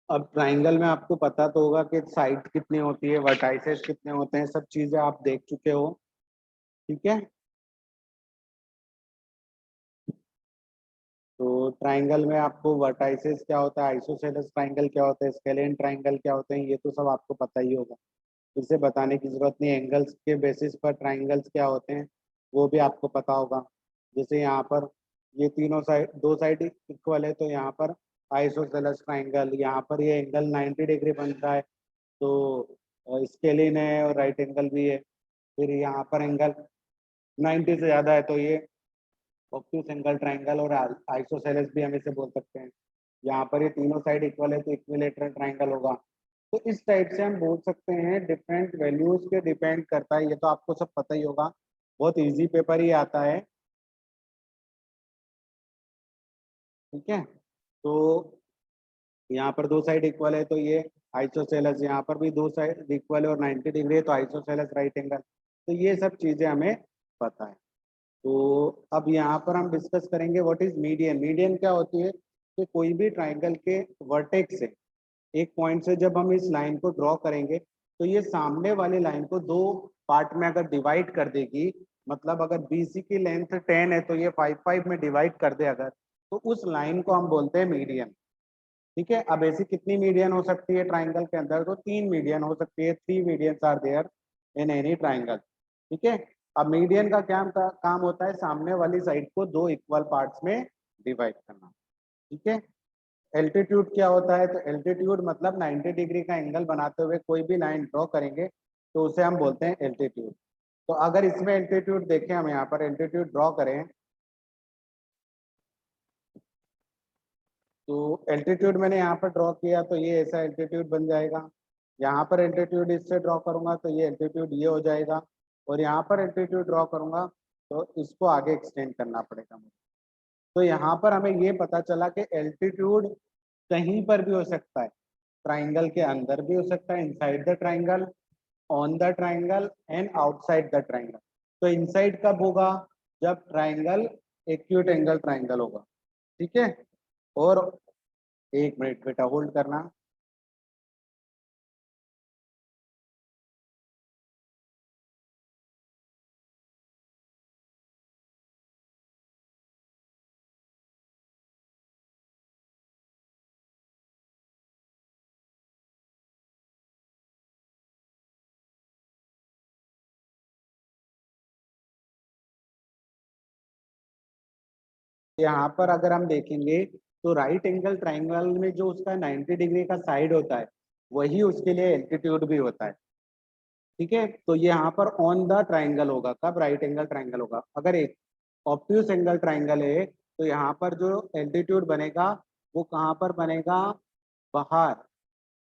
अब ट्राइंगल में आपको पता तो होगा कि साइड कितनी होती है, वर्टाइसेस कितने होते हैं, सब चीजें आप देख चुके हो। ठीक है, तो ट्राइंगल में आपको वर्टाइसेस क्या होता है, आइसोसेलेस ट्राइंगल क्या होता है, स्केलेन ट्राइंगल क्या होते हैं, ये तो सब आपको पता ही होगा। इसे बताने की जरूरत नहीं, एंगल्स के बेसिस पर ट्राइंगल्स क्या होते हैं वो भी आपको पता होगा। जैसे यहाँ पर ये तीनों साइड, दो साइड इक्वल है तो यहाँ पर आइसोसेलेस ट्राइंगल, यहाँ पर ये एंगल 90 डिग्री बनता है तो स्केलिन है और राइट एंगल भी है। फिर यहाँ पर एंगल 90 से ज़्यादा है तो ये ऑब्ट्यूस एंगल ट्राइंगल और आइसोसेलेस भी हम इसे बोल सकते हैं। यहाँ पर ये तीनों साइड इक्वल है तो इक्विलेटरल ट्राइंगल होगा। तो इस टाइप से हम बोल सकते हैं, डिफरेंट वैल्यूज पे डिपेंड करता है, ये तो आपको सब पता ही होगा, बहुत इजी पेपर ही आता है। ठीक है, तो यहाँ पर दो साइड इक्वल है तो ये आइसोसेलेस, यहाँ पर भी दो साइड इक्वल है और 90 डिग्री है तो आइसोसेलेस राइट एंगल। तो ये सब चीजें हमें पता है। तो अब यहाँ पर हम डिस्कस करेंगे व्हाट इज मीडियन। मीडियन क्या होती है कि कोई भी ट्राइंगल के वर्टेक्स से, एक पॉइंट से जब हम इस लाइन को ड्रॉ करेंगे तो ये सामने वाली लाइन को दो पार्ट में अगर डिवाइड कर देगी, मतलब अगर बीसी की लेंथ 10 है तो ये 5 में डिवाइड कर दे अगर, तो उस लाइन को हम बोलते हैं मीडियन। ठीक है, अब ऐसी कितनी मीडियन हो सकती है ट्राइंगल के अंदर, तो तीन मीडियन हो सकती है, 3 medians are there in any triangle. ठीक है, अब मीडियन का क्या काम होता है, सामने वाली साइड को दो इक्वल पार्ट्स में डिवाइड करना। ठीक है, एल्टीट्यूड क्या होता है, तो एल्टीट्यूड मतलब 90 डिग्री का एंगल बनाते हुए कोई भी लाइन ड्रॉ करेंगे तो उसे हम बोलते हैं एल्टीट्यूड। तो अगर इसमें एल्टीट्यूड देखें, हम यहाँ पर एल्टीट्यूड ड्रॉ करें तो एल्टीट्यूड मैंने यहाँ पर ड्रॉ किया तो ये ऐसा एल्टीट्यूड बन जाएगा। यहाँ पर एल्टीट्यूड इससे ड्रॉ करूंगा तो ये एल्टीट्यूड ये हो जाएगा, और यहाँ पर एल्टीट्यूड ड्रॉ करूंगा तो इसको आगे एक्सटेंड करना पड़ेगा मुझे। तो यहाँ पर हमें ये पता चला कि एल्टीट्यूड कहीं पर भी हो सकता है, ट्राइंगल के अंदर भी हो सकता है, inside the triangle, on the triangle and outside the triangle. तो इनसाइड कब होगा, जब ट्राइंगल एक्यूट एंगल ट्राइंगल होगा। ठीक है, और एक मिनट बेटा होल्ड करना। यहाँ पर अगर हम देखेंगे तो राइट एंगल ट्राइंगल में जो उसका 90 डिग्री का साइड होता है वही उसके लिए एल्टीट्यूड भी होता है। ठीक है, तो ये यहाँ पर ऑन द ट्राइंगल होगा, कब राइट एंगल ट्राइंगल होगा। अगर एक ऑब्ट्यूस एंगल ट्राइंगल है तो यहाँ पर जो एल्टीट्यूड बनेगा वो कहाँ पर बनेगा, बाहर,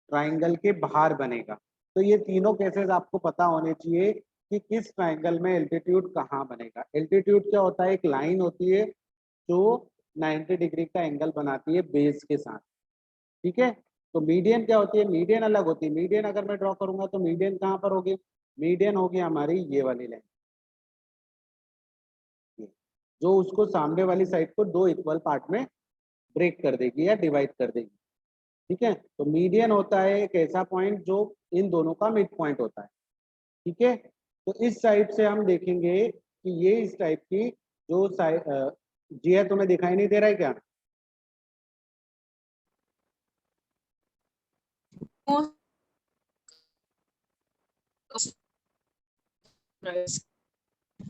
ट्राइंगल के बाहर बनेगा। तो ये तीनों केसेस आपको पता होने चाहिए कि किस ट्राइंगल में एल्टीट्यूड कहाँ बनेगा। एल्टीट्यूड क्या होता है, एक लाइन होती है जो 90 डिग्री का एंगल बनाती है बेस के साथ। ठीक है, तो मीडियन क्या होती है, मीडियन अलग होती है। मीडियन अगर मैं ड्रॉ करूंगा तो मीडियन कहाँ पर होगी, मीडियन होगी हमारी ये वाली लाइन, जो उसको सामने वाली साइड को दो इक्वल पार्ट में ब्रेक कर देगी या डिवाइड कर देगी। ठीक है, तो मीडियन होता है एक ऐसा पॉइंट जो इन दोनों का मिड पॉइंट होता है। ठीक है, तो इस साइड से हम देखेंगे कि ये इस टाइप की जो साइड, जी है, तुम्हें दिखाई नहीं दे रहा है क्या।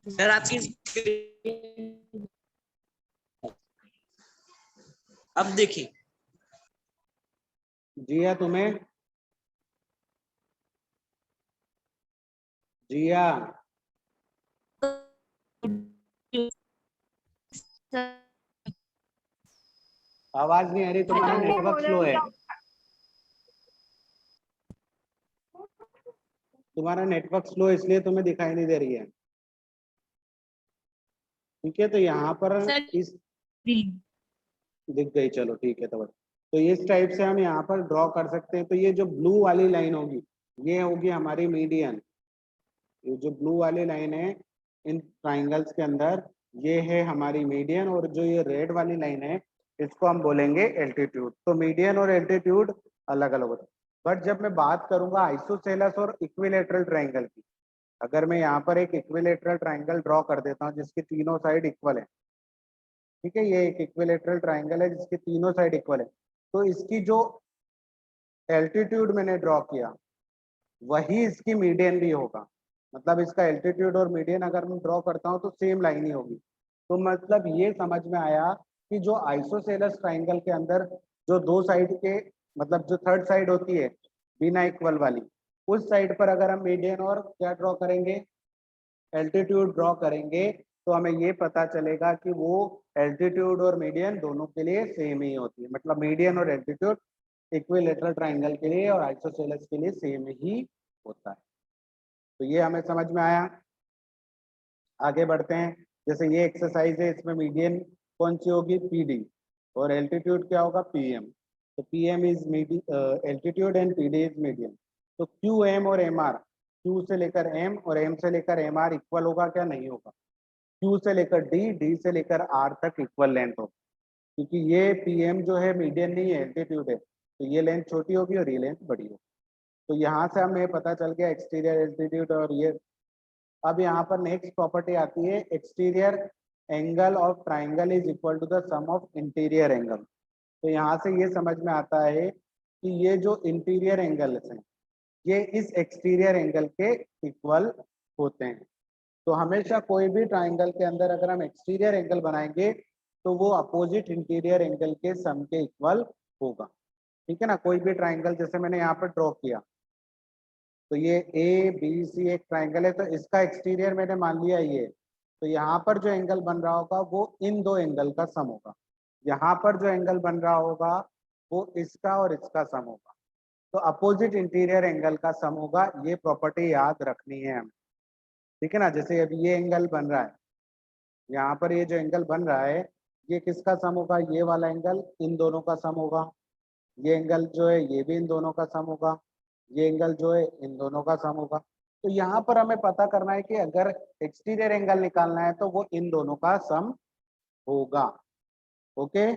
सर आपकी अब देखिए, जिया तुम्हें, जिया आवाज नहीं आ रही, तुम्हारा नेटवर्क स्लो है, तुम्हारा नेटवर्क स्लो इसलिए तुम्हें दिखाई नहीं दे रही है। ठीक है, तो यहाँ पर इस, दिख गई, चलो ठीक है। तो इस टाइप से हम यहाँ पर ड्रॉ कर सकते हैं। तो ये जो ब्लू वाली लाइन होगी ये होगी हमारी मीडियन, ये जो ब्लू वाली लाइन है इन ट्राइंगल्स के अंदर ये है हमारी मीडियन, और जो ये रेड वाली लाइन है इसको हम बोलेंगे एल्टीट्यूड। तो मीडियन और एल्टीट्यूड अलग अलग होता है। बट जब मैं बात करूंगा आइसोसेलस और इक्विलेटरल ट्रायंगल की, अगर मैं यहाँ पर एक इक्विलेटरल ट्रायंगल ड्रॉ कर देता हूँ जिसके तीनों साइड इक्वल है, ठीक है, ये एक इक्विलेटरल ट्रायंगल है जिसके तीनों साइड इक्वल है, तो इसकी जो एल्टीट्यूड मैंने ड्रॉ किया वही इसकी मीडियन भी होगा। मतलब इसका एल्टीट्यूड और मीडियन अगर मैं ड्रॉ करता हूँ तो सेम लाइन ही होगी। तो मतलब ये समझ में आया कि जो आइसोसेलस ट्रायंगल के अंदर जो दो साइड के, मतलब जो थर्ड साइड होती है बिना इक्वल वाली, उस साइड पर अगर हम मीडियन और क्या ड्रॉ करेंगे, एल्टीट्यूड ड्रॉ करेंगे, तो हमें ये पता चलेगा कि वो एल्टीट्यूड और मीडियन दोनों के लिए सेम ही होती है। मतलब मीडियन और एल्टीट्यूड इक्विलेटरल ट्रायंगल के लिए और आइसोसेलस के लिए सेम ही होता है। तो ये हमें समझ में आया। आगे बढ़ते हैं। जैसे ये एक्सरसाइज है, इसमें मीडियन कौन सी होगी, पीडी, और एल्टीट्यूड क्या होगा, पीएम। तो PM is altitude and PD is median. तो क्यू एम और एम आर, क्यू से लेकर एम और एम से लेकर एम आर इक्वल होगा क्या, नहीं होगा। क्यू से लेकर डी, डी से लेकर आर तक इक्वल लेंथ होगी, क्योंकि ये पीएम जो है मीडियन नहीं है, एल्टीट्यूड है, तो ये लेंथ छोटी होगी और ये लेंथ बड़ी होगी। तो यहाँ से हमें पता चल गया एक्सटीरियर एल्टीट्यूड और ये। अब यहाँ पर नेक्स्ट प्रॉपर्टी आती है, exterior angle of triangle is equal to the sum of interior angle. तो यहाँ से ये समझ में आता है कि ये जो इंटीरियर एंगल्स हैं ये इस एक्सटीरियर एंगल के इक्वल होते हैं। तो हमेशा कोई भी ट्राइंगल के अंदर अगर हम एक्सटीरियर एंगल बनाएंगे तो वो अपोजिट इंटीरियर एंगल के सम के इक्वल होगा, ठीक है ना। कोई भी ट्राइंगल जैसे मैंने यहाँ पर ड्रॉ किया, तो ये ए बी सी एक ट्राइंगल है, तो इसका एक्सटीरियर मैंने मान लिया ये, तो यहाँ पर जो एंगल बन रहा होगा वो इन दो एंगल का सम होगा। यहाँ पर जो एंगल बन रहा होगा वो इसका और इसका सम होगा, तो अपोजिट इंटीरियर एंगल का सम होगा। ये प्रॉपर्टी याद रखनी है हमें, ठीक है ना। जैसे अभी ये एंगल बन रहा है, यहाँ पर ये जो एंगल बन रहा है ये किसका सम होगा, ये वाला एंगल इन दोनों का सम होगा। ये एंगल जो है ये भी इन दोनों का सम होगा, ये एंगल जो है इन दोनों का सम होगा। तो यहाँ पर हमें पता करना है कि अगर एक्सटीरियर एंगल निकालना है तो वो इन दोनों का सम होगा। Okay,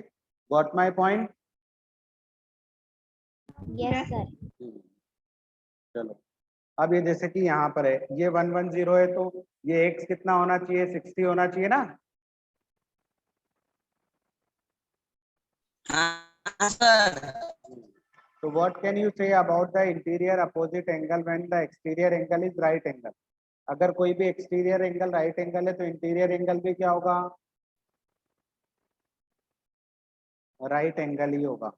got my point. Yes sir. चलो, अब ये जैसे कि यहाँ पर है ये 110 है, तो ये x कितना होना चाहिए, 60 होना चाहिए ना। हाँ सर। तो what can you say about the interior opposite angle when the exterior angle is right angle. अगर कोई भी एक्सटीरियर एंगल राइट एंगल है तो इंटीरियर एंगल भी क्या होगा, राइट एंगल ही होगा।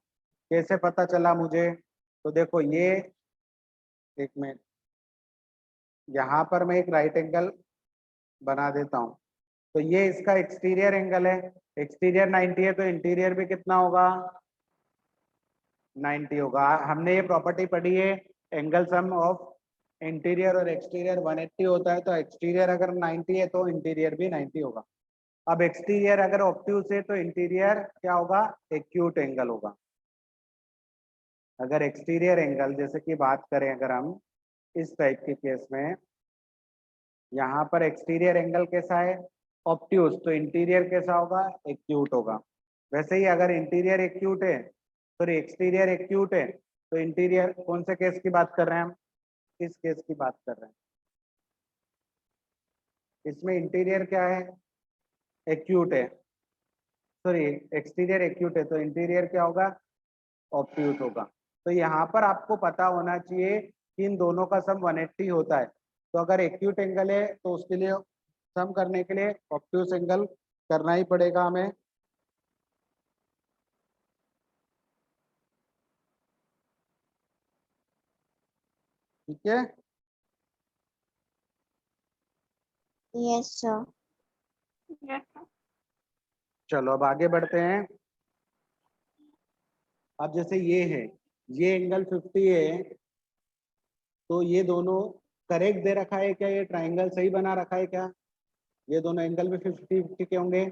कैसे पता चला मुझे, तो देखो ये, एक मिनट, यहाँ पर मैं एक राइट एंगल बना देता हूँ, तो ये इसका एक्सटीरियर एंगल है, एक्सटीरियर 90 है, तो इंटीरियर भी कितना होगा, 90 होगा। हमने ये प्रॉपर्टी पढ़ी है, एंगल सम ऑफ इंटीरियर और एक्सटीरियर 180 होता है, तो एक्सटीरियर अगर 90 है तो इंटीरियर भी 90 होगा। अब एक्सटीरियर अगर ऑब्ट्यूज है तो इंटीरियर क्या होगा, एक्यूट एंगल होगा। अगर एक्सटीरियर एंगल जैसे कि बात करें, अगर हम इस टाइप के केस में, यहाँ पर एक्सटीरियर एंगल कैसा है, ऑब्ट्यूज, तो इंटीरियर कैसा होगा, एक्यूट होगा। वैसे ही अगर इंटीरियर एक्यूट है, सॉरी एक्सटीरियर एक्यूट है, तो इंटीरियर कौन से केस की बात कर रहे हैं हम, इस केस की बात कर रहे हैं। इसमें इंटीरियर क्या है, एक्यूट है, सॉरी एक्सटीरियर एक्यूट है, तो इंटीरियर क्या होगा, ऑब्ट्यूज होगा। तो यहाँ पर आपको पता होना चाहिए कि इन दोनों का सम 180 होता है। तो अगर एक्यूट एंगल है तो उसके लिए सम करने के लिए ऑब्ट्यूज एंगल करना ही पड़ेगा हमें। ठीक है, यस सर। चलो अब आगे बढ़ते हैं। अब जैसे ये है, ये एंगल 50 है, तो ये दोनों करेक्ट दे रखा है क्या, ये ट्राइंगल सही बना रखा है क्या, ये दोनों एंगल भी 50-50 के होंगे,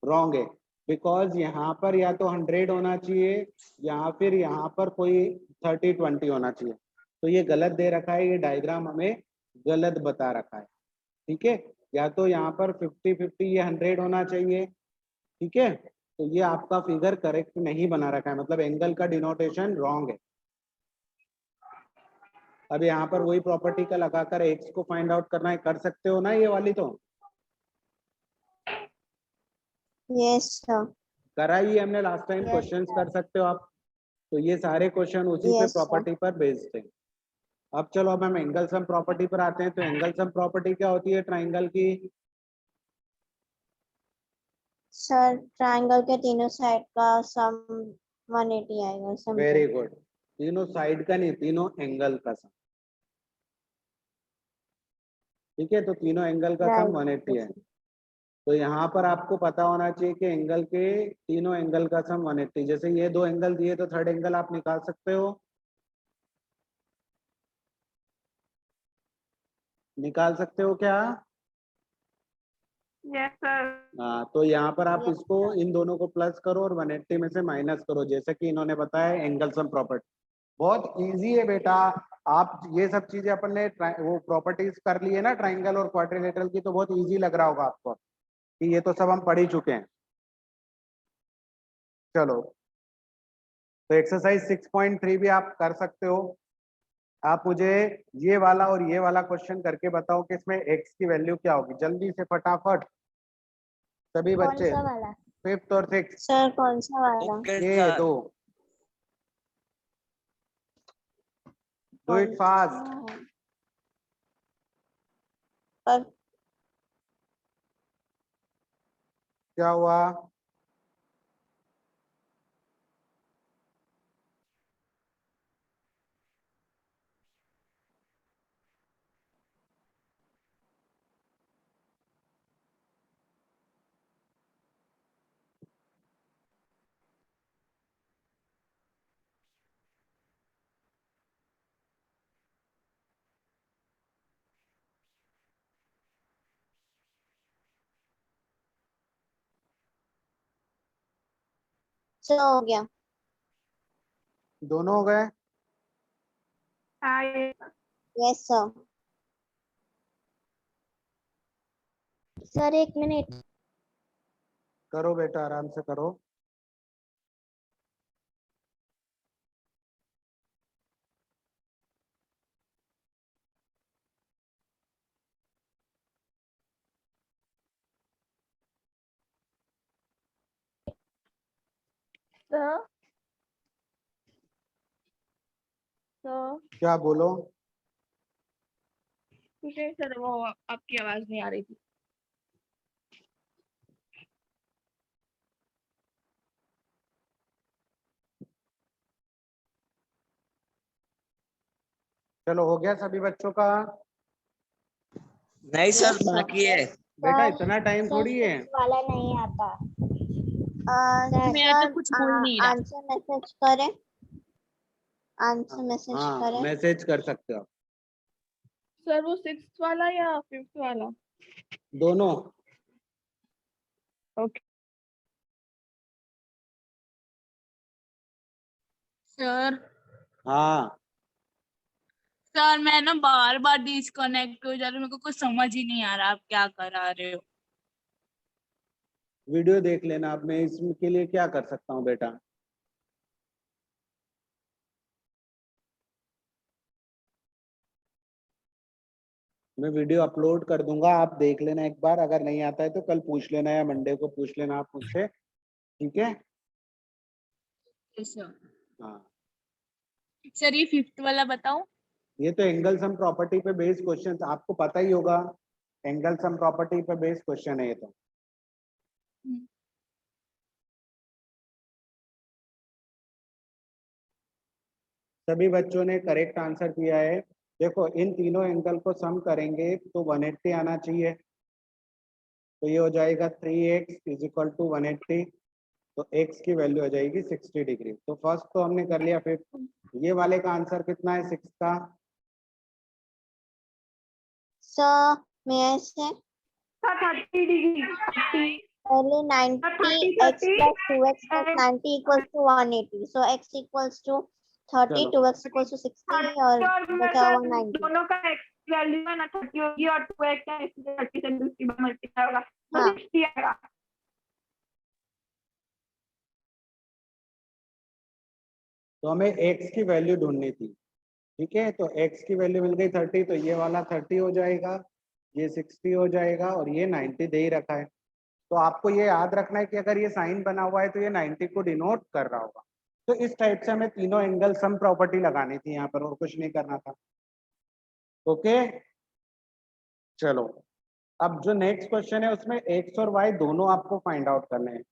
रॉन्ग है। बिकॉज यहाँ पर या तो 100 होना चाहिए या फिर यहाँ पर कोई 30-20 होना चाहिए, तो ये गलत दे रखा है, ये डायग्राम हमें गलत बता रखा है, ठीक है। या तो यहाँ पर 50-50 ये 100 होना चाहिए, ठीक है, तो ये आपका फिगर करेक्ट नहीं बना रखा है, मतलब एंगल का डिनोटेशन रॉन्ग है। अब यहाँ पर वही प्रॉपर्टी का लगाकर x को फाइंड आउट करना है, कर सकते हो ना ये वाली तो? Yes sir. करा ही हमने last time, Yes, questions sir. कर सकते हो आप। तो ये सारे क्वेश्चन उसी पे Yes, sir. प्रॉपर्टी पर बेस्ड थे। अब चलो, अब हम एंगल सम प्रॉपर्टी पर आते हैं। तो एंगल सम प्रॉपर्टी क्या होती है ट्राइंगल की? सर ट्रायंगल के तीनों साइड का सम 180 आएगा समथिंग। Very good. तीनों साइड का नहीं, तीनों एंगल का सम। ठीक है, तो तीनों एंगल का सम 180 है। तो यहाँ पर आपको पता होना चाहिए कि एंगल के, तीनों एंगल का सम 180। जैसे ये दो एंगल दिए तो थर्ड एंगल आप निकाल सकते हो, निकाल सकते हो क्या? Yes sir. हाँ, तो यहाँ पर आप Yes, इसको, इन दोनों को प्लस करो और 180 में से माइनस करो, जैसे कि इन्होंने बताया एंगल सम प्रॉपर्टी। बहुत इजी है बेटा। आप ये सब चीजें अपन ने वो प्रॉपर्टीज कर ली है ना ट्राइंगल और क्वाड्रिलेटरल की, तो बहुत इजी लग रहा होगा आपको कि ये तो सब हम पढ़ ही चुके हैं। चलो, तो एक्सरसाइज 6.3 भी आप कर सकते हो। आप मुझे ये वाला और ये वाला क्वेश्चन करके बताओ कि इसमें x की वैल्यू क्या होगी, जल्दी से फटाफट सभी कौन बच्चे। सा वाला? 5th और 6th, सर कौन सा वाला? ओके ये सर। दो, डू इट फास्ट। पर क्या हुआ? सर हो गया। दोनों हो गए? हाँ यस सर। सर एक मिनट। करो बेटा, आराम से करो। सर। सर क्या बोलो? कुछ नहीं सर, वो आपकी आवाज नहीं आ रही थी। चलो, हो गया सभी बच्चों का? नहीं सर, Yes, sir. बाकी है। बेटा सर, इतना टाइम सर थोड़ी है। 6 वाला नहीं आता। मेरा तो सर कुछ हो ही नहीं रहा। आंसर मैसेज करें, आंसर मैसेज हाँ, करें। मैसेज कर सकते हो आप। सर वो 6th वाला या 5th वाला? दोनों। Okay sir. हाँ, सर मैं ना बार बार डिस्कनेक्ट हो जा रही हूँ, मेरे को कुछ समझ ही नहीं आ रहा आप क्या करा रहे हो। वीडियो देख लेना। अब मैं इसके लिए क्या कर सकता हूँ बेटा? मैं वीडियो अपलोड कर दूंगा, आप देख लेना एक बार। अगर नहीं आता है तो कल पूछ लेना या मंडे को पूछ लेना आप मुझसे, ठीक है? सर हाँ, सर ये 5th वाला बताओ। ये तो एंगल सम प्रॉपर्टी पे बेस्ड क्वेश्चन, आपको पता ही होगा। एंगल सम प्रॉपर्टी पे बेस्ड क्वेश्चन है ये तो। सभी बच्चों ने करेक्ट आंसर किया है। देखो, इन तीनों एंगल को सम करेंगे तो 180 आना चाहिए। तो ये हो जाएगा 3x इज इक्वल टू 180। तो x की वैल्यू हो जाएगी 60 डिग्री। तो फर्स्ट तो हमने कर लिया। फिर ये वाले का आंसर कितना है 6 का? सर मैं से सर 30 डिग्री। पहले 90 x plus 2x plus 90 equals to 180. So x equals to 30, चलो, 2x equals to 60 और बचा हुआ 90. दोनों का x वैल्यू है ना 30 होगी और 2x है, इसलिए 30 से दूसरी बार मल्टीप्लाई होगा तो हाँ. 60 आएगा। तो हमें x की वैल्यू ढूंढनी थी। ठीक है, तो x की वैल्यू मिल गई 30, तो ये वाला 30 हो जाएगा, ये 60 हो जाएगा और ये 90 दे ही रखा है। तो आपको ये याद रखना है कि अगर ये साइन बना हुआ है तो ये 90 को डिनोट कर रहा होगा। तो इस टाइप से हमें तीनों एंगल सम प्रॉपर्टी लगानी थी यहाँ पर, और कुछ नहीं करना था। ओके, चलो अब जो नेक्स्ट क्वेश्चन है उसमें x और y दोनों आपको फाइंड आउट करने हैं।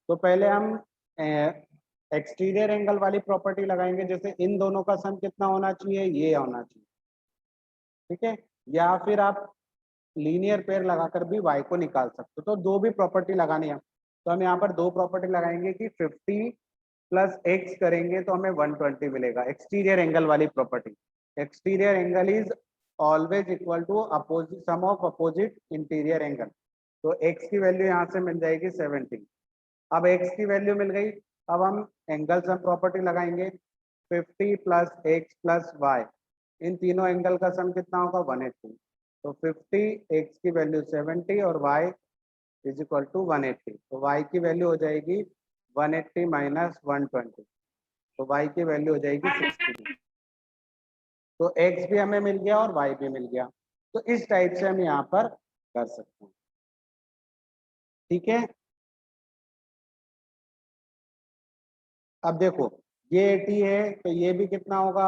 तो पहले हम एक्सटीरियर एंगल वाली प्रॉपर्टी लगाएंगे, जैसे इन दोनों का सम कितना होना चाहिए, ये होना चाहिए। ठीक है, या फिर आप लीनियर पेयर लगाकर भी y को निकाल सकते हो। तो दो भी प्रॉपर्टी लगानी है, तो हम यहाँ पर दो प्रॉपर्टी लगाएंगे कि 50 प्लस x करेंगे तो हमें 120 मिलेगा, एक्सटीरियर एंगल वाली property. Exterior angle is always equal to opposite sum of opposite interior angle. तो x की वैल्यू यहाँ से मिल जाएगी 70। अब x की वैल्यू मिल गई, अब हम एंगल सम प्रॉपर्टी लगाएंगे, 50 प्लस x प्लस y, इन तीनों एंगल का सम कितना होगा, 180। तो 50, x की वैल्यू 70 और y इज इक्वल टू 180। तो y की वैल्यू हो जाएगी 180 माइनस 120, तो y की वैल्यू हो जाएगी 60। तो x भी हमें मिल गया और y भी मिल गया। तो इस टाइप से हम यहाँ पर कर सकते हैं। ठीक है, अब देखो ये 80 है तो ये भी कितना होगा,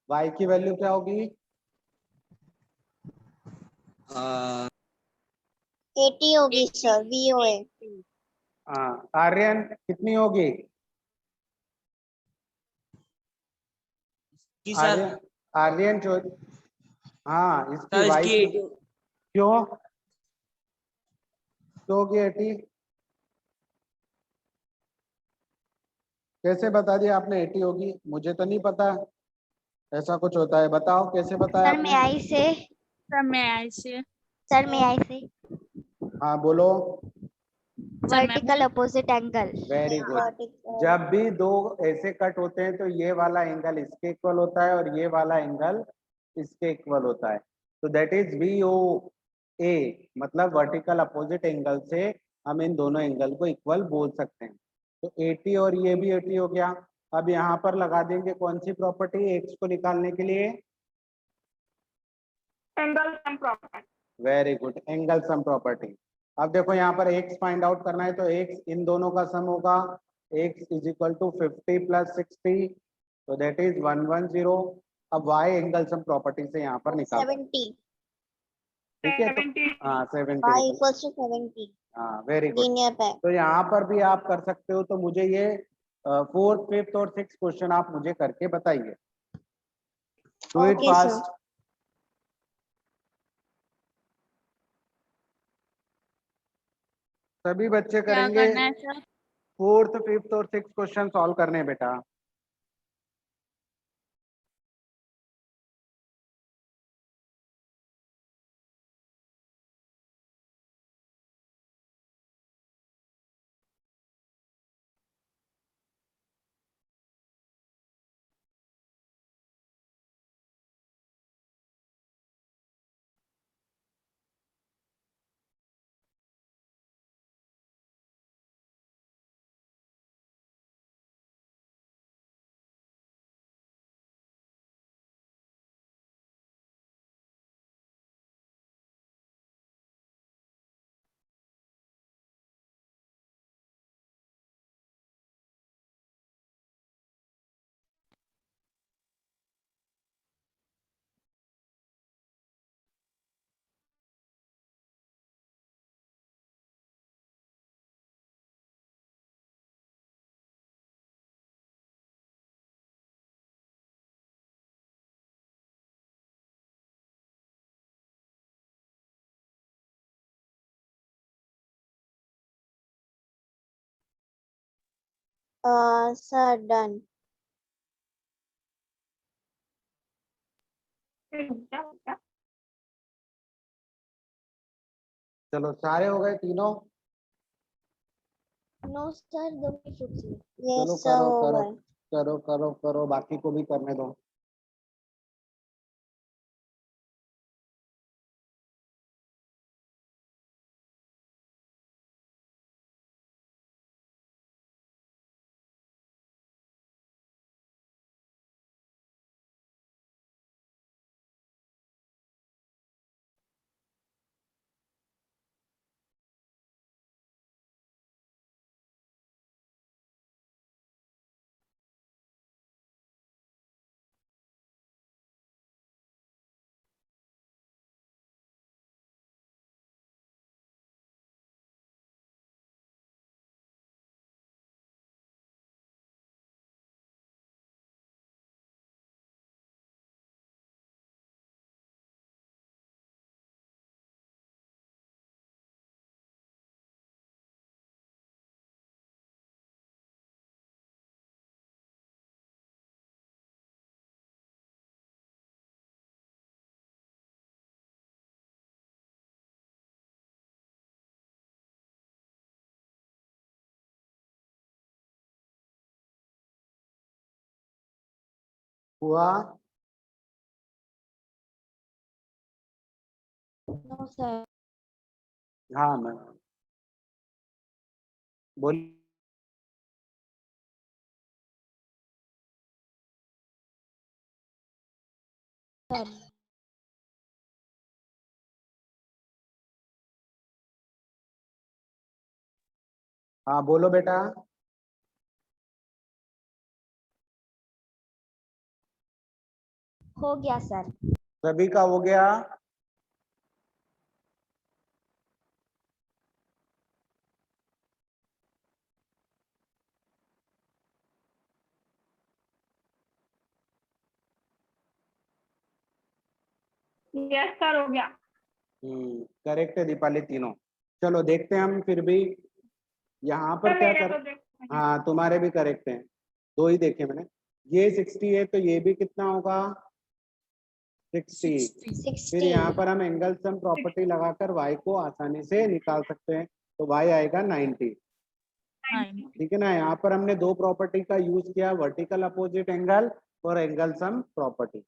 y की वैल्यू क्या होगी, 80 होगी सर, VOA। आर्यन कितनी होगी, कि सर आर्यन आर्यन जो, हाँ इसकी सर y इसकी की क्यों क्यों होगी 80, कैसे बता दिया आपने 80 होगी, मुझे तो नहीं पता ऐसा कुछ होता है, बताओ कैसे बताया सर मैं आपने। आई से सर मैं ऐसे सर मैं आई से हाँ बोलो। सर मैं vertical opposite angle. Very good. Vertical. जब भी दो ऐसे कट होते हैं तो ये वाला एंगल इसके इक्वल होता है और ये वाला एंगल इसके इक्वल होता है। तो दैट इज VOA, मतलब वर्टिकल अपोजिट एंगल से हम इन दोनों एंगल को इक्वल बोल सकते हैं। तो 80 और ये भी 80 हो गया। अब यहाँ पर लगा देंगे कौन सी प्रॉपर्टी x को निकालने के लिए, angle sum property. Very good, angle sum property. अब देखो यहाँ पर x फाइंड आउट करना है, तो x इन दोनों का सम होगा, x is equal to 50 plus 60, तो दैट इज 110। अब y एंगल सम प्रॉपर्टी से यहाँ पर निकाल सकते 70। हैं। ठीक है, तो 70। हाँ 70 Y निकल, equals to 70। हाँ वेरी गुड। Linear pair. तो यहाँ पर भी आप कर सकते हो। तो मुझे ये 4th 5th और 6th क्वेश्चन आप मुझे करके बताइए, do it Okay, sir. Fast. सभी बच्चे क्या करेंगे, करना है सर? 4th 5th और 6th क्वेश्चन सॉल्व करने हैं बेटा। Sir, done. चलो सारे हो गए तीनों, No, sir, the चलो Yes, sir, करो करो over. करो करो करो, बाकी को भी करने दो। हुआ? No, sir. हाँ मैं बोल। Sir. हाँ बोलो बेटा। हो गया सर। सभी का हो गया? यस सर, हो गया। करेक्ट है दीपाली, तीनों। चलो देखते हैं हम फिर भी यहाँ पर सर क्या मेरे कर। तो देखो। हाँ तुम्हारे भी करेक्ट हैं, दो ही देखे मैंने। ये 60 है तो ये भी कितना होगा? 60। 60। फिर 60. यहाँ पर हम एंगल सम प्रॉपर्टी लगाकर y को आसानी से निकाल सकते हैं, तो y आएगा 90। ठीक है ना। यहाँ पर हमने दो प्रॉपर्टी का यूज किया, वर्टिकल अपोजिट एंगल और एंगल सम प्रॉपर्टी।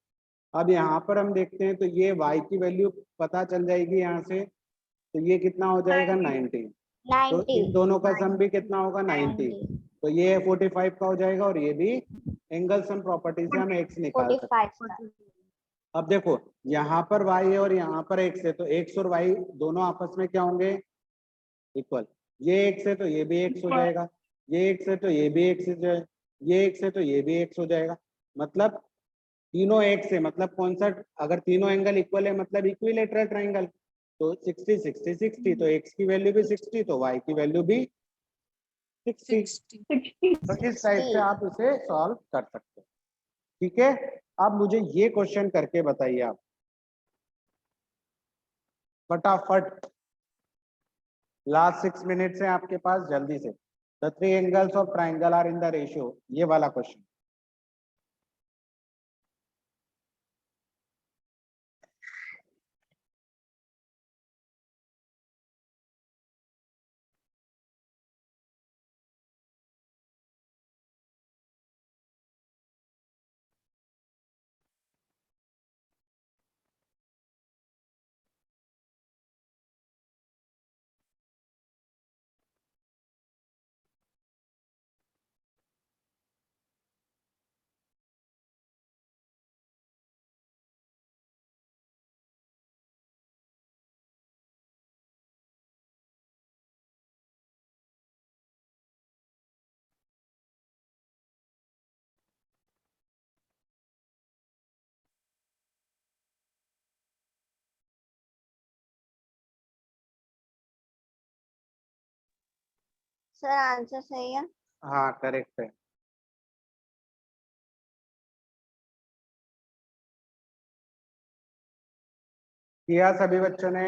अब यहाँ पर हम देखते हैं तो ये y की वैल्यू पता चल जाएगी यहाँ से, तो ये कितना हो जाएगा? 90। तो 90. इन दोनों का सम भी कितना होगा? 90। 90. तो ये 45 का हो जाएगा और ये भी एंगल सम प्रॉपर्टी से हम x निकाल सकते हैं। 45 sir. अब देखो यहाँ पर y है और यहाँ पर x है, तो x और y दोनों आपस में क्या होंगे? इक्वल। ये x है तो ये भी x हो जाएगा, ये x है तो ये भी x हो जाएगा, ये x है तो ये भी x हो जाएगा। मतलब तीनों x है, मतलब कौन सा? अगर तीनों एंगल इक्वल है मतलब इक्विलेटरल ट्राइंगल। तो 60 60 60, तो x की वैल्यू भी 60 तो y की वैल्यू भी 60। 60। 60। तो इस टाइप से आप इसे सॉल्व कर सकते हो। ठीक है। अब मुझे ये क्वेश्चन करके बताइए आप फटाफट, लास्ट 6 मिनट्स है आपके पास, जल्दी से। The three angles of triangle are in the ratio, ये वाला क्वेश्चन। सर आंसर सही है। हाँ करेक्ट है। किया सभी बच्चों ने?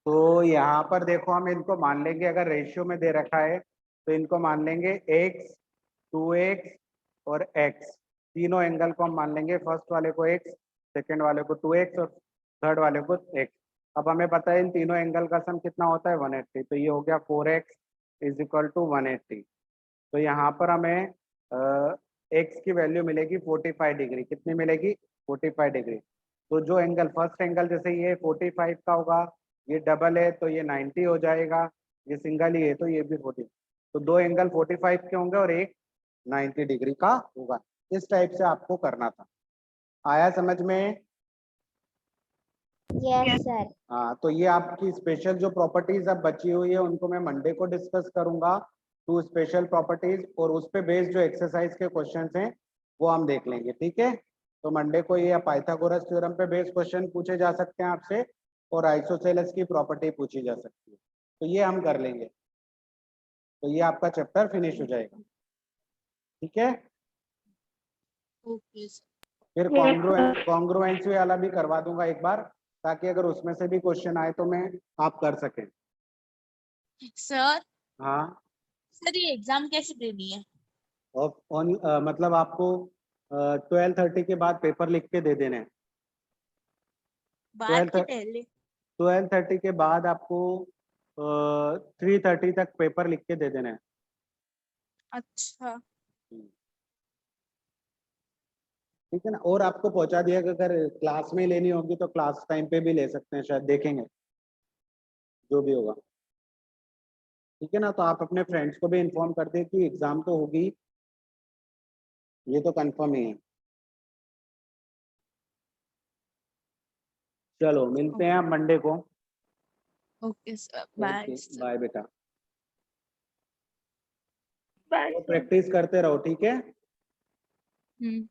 तो यहाँ पर देखो हम इनको मान लेंगे, अगर रेशियो में दे रखा है तो इनको मान लेंगे x, 2x और x। तीनों एंगल को हम मान लेंगे, फर्स्ट वाले को x, सेकंड वाले को 2x और थर्ड वाले को x। अब हमें पता है इन तीनों एंगल का सम कितना होता है? 180। तो ये हो गया 4x इज इक्वल टू 180। तो यहाँ पर हमें x की वैल्यू मिलेगी 45 डिग्री। कितनी मिलेगी? 45 डिग्री। तो जो एंगल फर्स्ट एंगल जैसे ये 45 का होगा, ये डबल है तो ये 90 हो जाएगा, ये सिंगल ही है तो ये भी 40। तो दो एंगल 45 के होंगे और एक 90 डिग्री का होगा। इस टाइप से आपको करना था। आया समझ में? Yes sir. हाँ तो ये आपकी स्पेशल जो प्रॉपर्टीज अब बची हुई है उनको मैं मंडे को डिस्कस करूंगा, 2 स्पेशल प्रॉपर्टीज, और उस पे बेस्ड जो एक्सरसाइज के क्वेश्चंस हैं वो हम देख लेंगे। ठीक है। तो मंडे को ये पाइथागोरस थ्योरम पे बेस्ड क्वेश्चन पूछे जा सकते हैं आपसे, और आइसोसेलेस की प्रॉपर्टी पूछी जा सकती है, तो ये हम कर लेंगे। तो ये आपका चैप्टर फिनिश हो जाएगा। ठीक है। Okay sir. फिर कॉन्ग्रुएंसी वाला भी करवा दूंगा एक बार, ताकि अगर उसमें से भी क्वेश्चन आए तो मैं आप कर सकें। सर हाँ, सर ये एग्जाम कैसे देनी है? ऑन मतलब आपको 12:30 के बाद पेपर लिख के दे देने हैं। बात के 12 पहले? 12:30 के बाद आपको 3:30 तक पेपर लिख के दे देने हैं। अच्छा ठीक है ना, और आपको पहुंचा दिया कि अगर क्लास में लेनी होगी तो क्लास टाइम पे भी ले सकते हैं, शायद देखेंगे जो भी होगा। ठीक है ना, तो आप अपने फ्रेंड्स को भी इन्फॉर्म कर दें कि एग्जाम तो होगी, ये तो कंफर्म ही है। चलो मिलते हैं मंडे को। Okay sir, bye okay sir. Bye बेटा, बाय तो प्रैक्टिस करते रहो, ठीक है। हम्म।